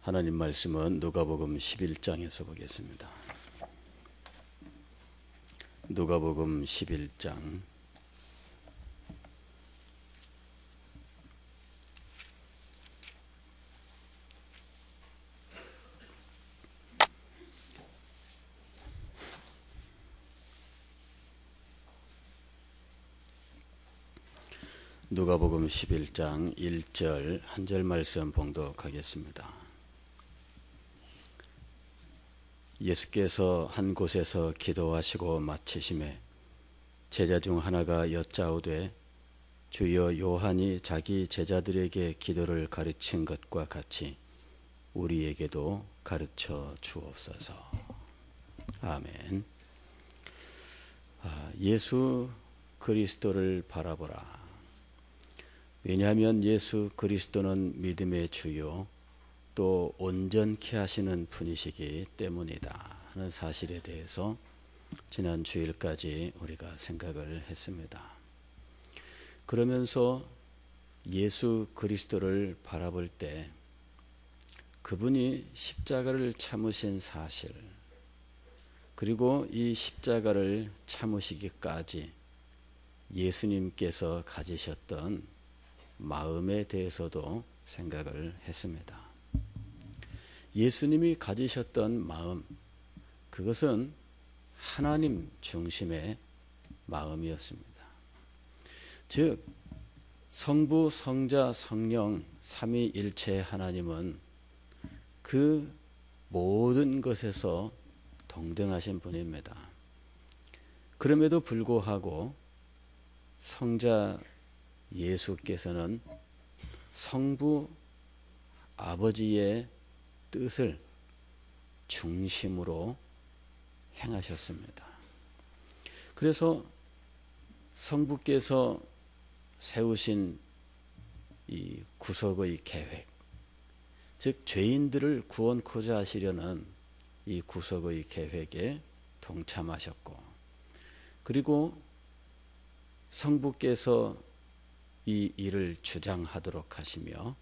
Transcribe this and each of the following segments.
하나님 말씀은 누가복음 11장에서 보겠습니다. 누가복음 11장 누가복음 11장 1절 한 절 말씀 봉독하겠습니다. 예수께서 한 곳에서 기도하시고 마치심에 제자 중 하나가 여짜오되 주여 요한이 자기 제자들에게 기도를 가르친 것과 같이 우리에게도 가르쳐 주옵소서. 아멘. 예수 그리스도를 바라보라. 왜냐하면 예수 그리스도는 믿음의 주요 또 온전케 하시는 분이시기 때문이다 하는 사실에 대해서 지난 주일까지 우리가 생각을 했습니다. 그러면서 예수 그리스도를 바라볼 때 그분이 십자가를 참으신 사실, 그리고 이 십자가를 참으시기까지 예수님께서 가지셨던 마음에 대해서도 생각을 했습니다. 예수님이 가지셨던 마음, 그것은 하나님 중심의 마음이었습니다. 즉 성부, 성자, 성령 삼위일체 하나님은 그 모든 것에서 동등하신 분입니다. 그럼에도 불구하고 성자 예수께서는 성부 아버지의 뜻을 중심으로 행하셨습니다. 그래서 성부께서 세우신 이 구속의 계획, 즉 죄인들을 구원코자 하시려는 이 구속의 계획에 동참하셨고, 그리고 성부께서 이 일을 주장하도록 하시며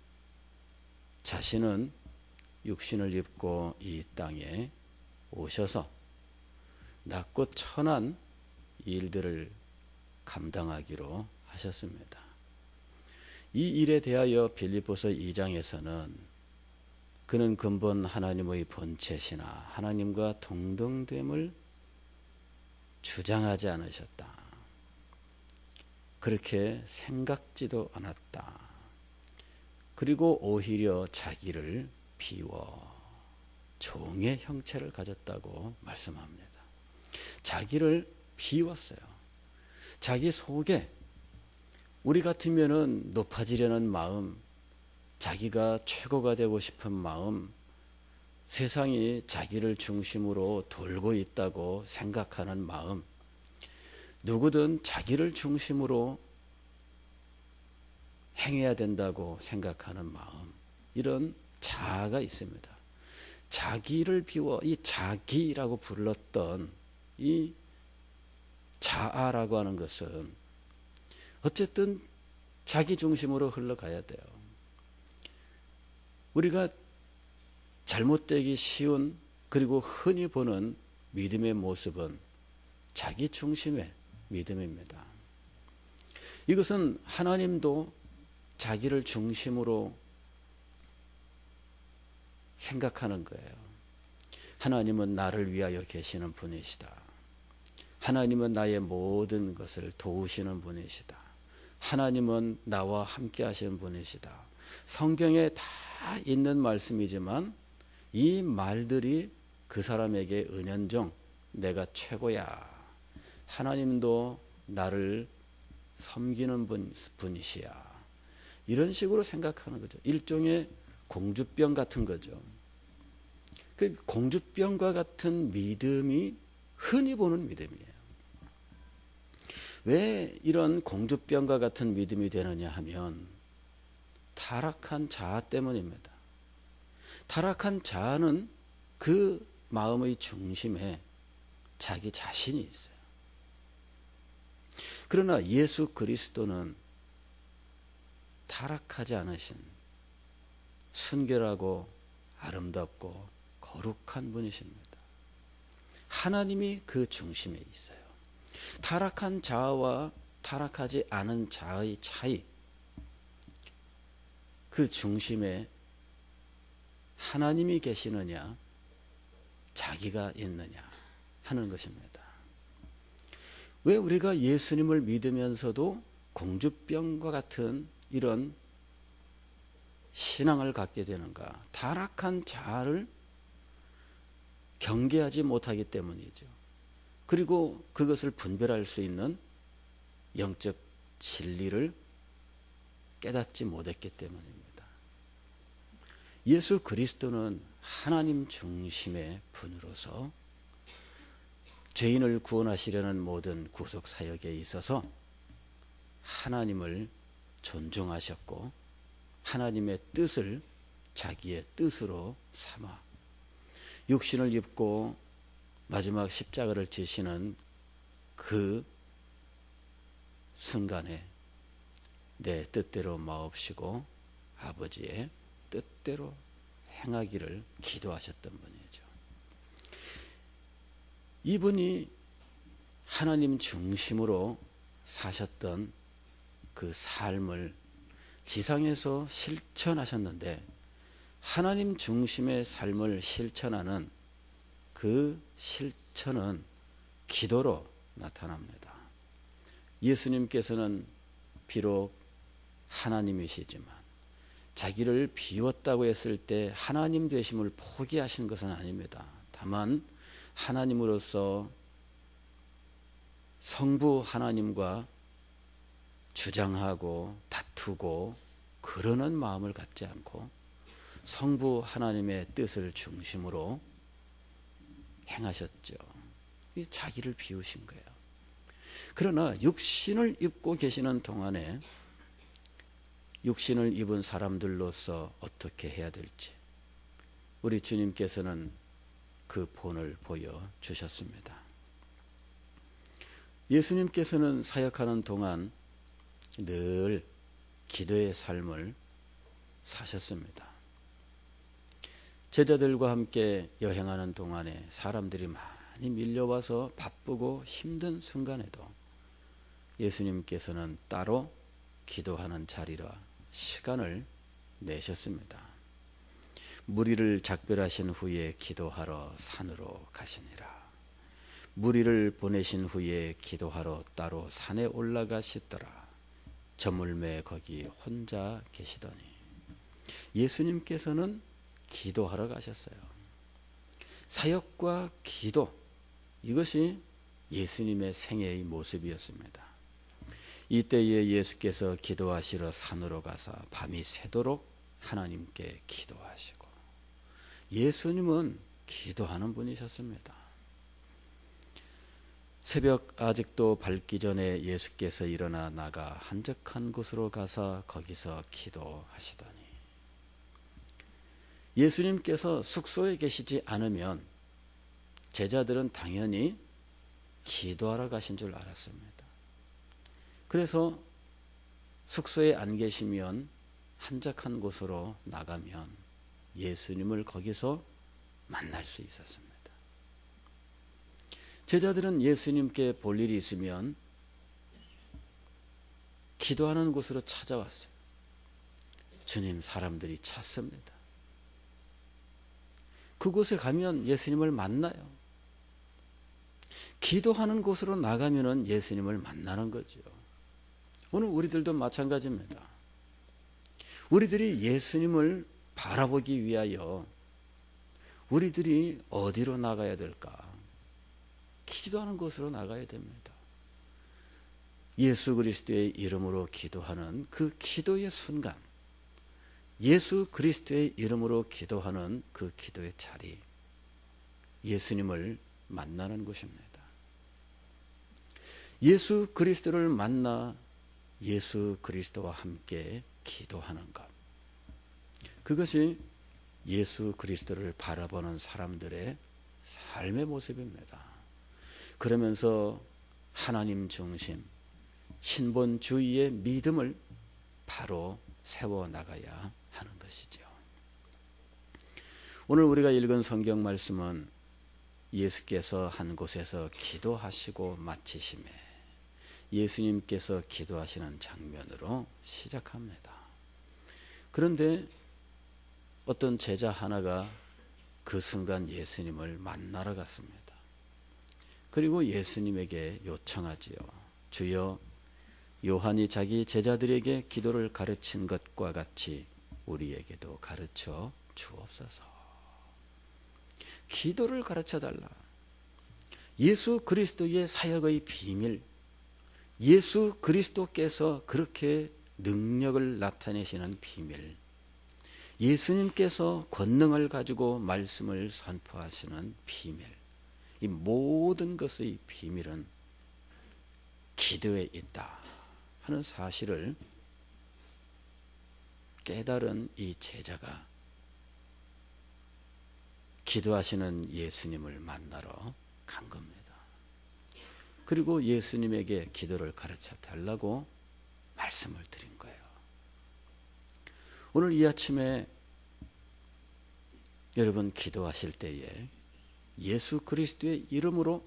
자신은 육신을 입고 이 땅에 오셔서 낮고 천한 일들을 감당하기로 하셨습니다. 이 일에 대하여 빌립보서 2장에서는 그는 근본 하나님의 본체시나 하나님과 동등됨을 주장하지 않으셨다. 그렇게 생각지도 않았다. 그리고 오히려 자기를 비워 종의 형체를 가졌다고 말씀합니다. 자기를 비웠어요. 자기 속에 우리 같으면은 높아지려는 마음, 자기가 최고가 되고 싶은 마음, 세상이 자기를 중심으로 돌고 있다고 생각하는 마음, 누구든 자기를 중심으로 행해야 된다고 생각하는 마음, 이런 자아가 있습니다. 자기를 비워 이 자기라고 불렀던 이 자아라고 하는 것은 어쨌든 자기 중심으로 흘러가야 돼요. 우리가 잘못되기 쉬운, 그리고 흔히 보는 믿음의 모습은 자기 중심의 믿음입니다. 이것은 하나님도 자기를 중심으로 생각하는 거예요. 하나님은 나를 위하여 계시는 분이시다. 하나님은 나의 모든 것을 도우시는 분이시다. 하나님은 나와 함께 하시는 분이시다. 성경에 다 있는 말씀이지만 이 말들이 그 사람에게 은연중 내가 최고야. 하나님도 나를 섬기는 분이시야. 이런 식으로 생각하는 거죠. 일종의 공주병 같은 거죠. 그 공주병과 같은 믿음이 흔히 보는 믿음이에요. 왜 이런 공주병과 같은 믿음이 되느냐 하면 타락한 자아 때문입니다. 타락한 자아는 그 마음의 중심에 자기 자신이 있어요. 그러나 예수 그리스도는 타락하지 않으신 순결하고 아름답고 거룩한 분이십니다. 하나님이 그 중심에 있어요. 타락한 자아와 타락하지 않은 자아의 차이, 그 중심에 하나님이 계시느냐 자기가 있느냐 하는 것입니다. 왜 우리가 예수님을 믿으면서도 공주병과 같은 이런 신앙을 갖게 되는가? 타락한 자아를 경계하지 못하기 때문이죠. 그리고 그것을 분별할 수 있는 영적 진리를 깨닫지 못했기 때문입니다. 예수 그리스도는 하나님 중심의 분으로서 죄인을 구원하시려는 모든 구속 사역에 있어서 하나님을 존중하셨고 하나님의 뜻을 자기의 뜻으로 삼아 육신을 입고 마지막 십자가를 지시는 그 순간에 내 뜻대로 마옵시고 아버지의 뜻대로 행하기를 기도하셨던 분이죠. 이분이 하나님 중심으로 사셨던 그 삶을 지상에서 실천하셨는데, 하나님 중심의 삶을 실천하는 그 실천은 기도로 나타납니다. 예수님께서는 비록 하나님이시지만 자기를 비웠다고 했을 때 하나님 되심을 포기하신 것은 아닙니다. 다만 하나님으로서 성부 하나님과 주장하고 다투고 그러는 마음을 갖지 않고 성부 하나님의 뜻을 중심으로 행하셨죠. 자기를 비우신 거예요. 그러나 육신을 입고 계시는 동안에 육신을 입은 사람들로서 어떻게 해야 될지 우리 주님께서는 그 본을 보여주셨습니다. 예수님께서는 사역하는 동안 늘 기도의 삶을 사셨습니다. 제자들과 함께 여행하는 동안에 사람들이 많이 밀려와서 바쁘고 힘든 순간에도 예수님께서는 따로 기도하는 자리라 시간을 내셨습니다. 무리를 작별하신 후에 기도하러 산으로 가시니라. 무리를 보내신 후에 기도하러 따로 산에 올라가시더라. 저물매 거기 혼자 계시더니 예수님께서는 기도하러 가셨어요. 사역과 기도, 이것이 예수님의 생애의 모습이었습니다. 이때에 예수께서 기도하시러 산으로 가서 밤이 새도록 하나님께 기도하시고, 예수님은 기도하는 분이셨습니다. 새벽 아직도 밝기 전에 예수께서 일어나 나가 한적한 곳으로 가서 거기서 기도하시더니, 예수님께서 숙소에 계시지 않으면 제자들은 당연히 기도하러 가신 줄 알았습니다. 그래서 숙소에 안 계시면 한적한 곳으로 나가면 예수님을 거기서 만날 수 있었습니다. 제자들은 예수님께 볼 일이 있으면 기도하는 곳으로 찾아왔어요. 주님, 사람들이 찾습니다. 그곳에 가면 예수님을 만나요. 기도하는 곳으로 나가면 예수님을 만나는 거죠. 오늘 우리들도 마찬가지입니다. 우리들이 예수님을 바라보기 위하여 우리들이 어디로 나가야 될까? 기도하는 곳으로 나가야 됩니다. 예수 그리스도의 이름으로 기도하는 그 기도의 순간, 예수 그리스도의 이름으로 기도하는 그 기도의 자리, 예수님을 만나는 곳입니다. 예수 그리스도를 만나 예수 그리스도와 함께 기도하는 것, 그것이 예수 그리스도를 바라보는 사람들의 삶의 모습입니다. 그러면서 하나님 중심, 신본주의의 믿음을 바로 세워나가야 하는 것이죠. 오늘 우리가 읽은 성경 말씀은 예수께서 한 곳에서 기도하시고 마치심에 예수님께서 기도하시는 장면으로 시작합니다. 그런데 어떤 제자 하나가 그 순간 예수님을 만나러 갔습니다. 그리고 예수님에게 요청하지요. 주여, 요한이 자기 제자들에게 기도를 가르친 것과 같이 우리에게도 가르쳐 주옵소서. 기도를 가르쳐 달라. 예수 그리스도의 사역의 비밀, 예수 그리스도께서 그렇게 능력을 나타내시는 비밀, 예수님께서 권능을 가지고 말씀을 선포하시는 비밀, 이 모든 것의 비밀은 기도에 있다 하는 사실을 깨달은 이 제자가 기도하시는 예수님을 만나러 간 겁니다. 그리고 예수님에게 기도를 가르쳐 달라고 말씀을 드린 거예요. 오늘 이 아침에 여러분 기도하실 때에 예수 그리스도의 이름으로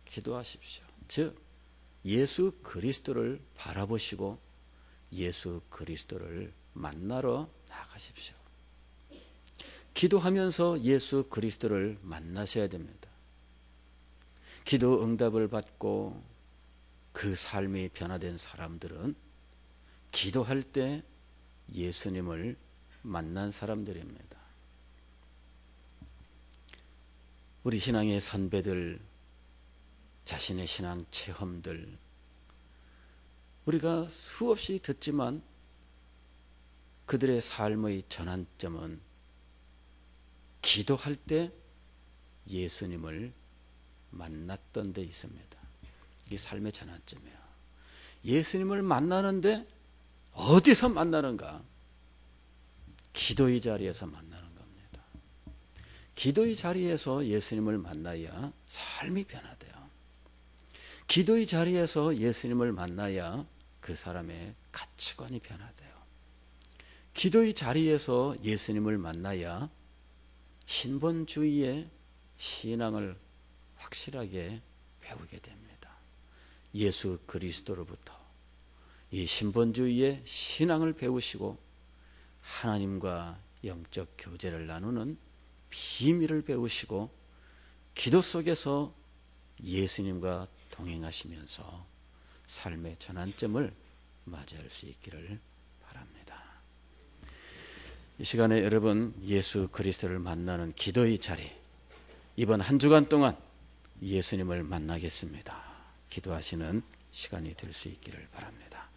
기도하십시오. 즉 예수 그리스도를 바라보시고 예수 그리스도를 만나러 나가십시오. 기도하면서 예수 그리스도를 만나셔야 됩니다. 기도 응답을 받고 그 삶이 변화된 사람들은 기도할 때 예수님을 만난 사람들입니다. 우리 신앙의 선배들, 자신의 신앙 체험들, 우리가 수없이 듣지만 그들의 삶의 전환점은 기도할 때 예수님을 만났던 데 있습니다. 이게 삶의 전환점이에요. 예수님을 만나는데 어디서 만나는가? 기도의 자리에서 만나는 겁니다. 기도의 자리에서 예수님을 만나야 삶이 변화돼요. 기도의 자리에서 예수님을 만나야 그 사람의 가치관이 변화돼요. 기도의 자리에서 예수님을 만나야 신본주의의 신앙을 확실하게 배우게 됩니다. 예수 그리스도로부터 이 신본주의의 신앙을 배우시고 하나님과 영적 교제를 나누는 비밀을 배우시고 기도 속에서 예수님과 동행하시면서 삶의 전환점을 맞이할 수 있기를 바랍니다. 이 시간에 여러분 예수 그리스도를 만나는 기도의 자리, 이번 한 주간 동안 예수님을 만나겠습니다. 기도하시는 시간이 될 수 있기를 바랍니다.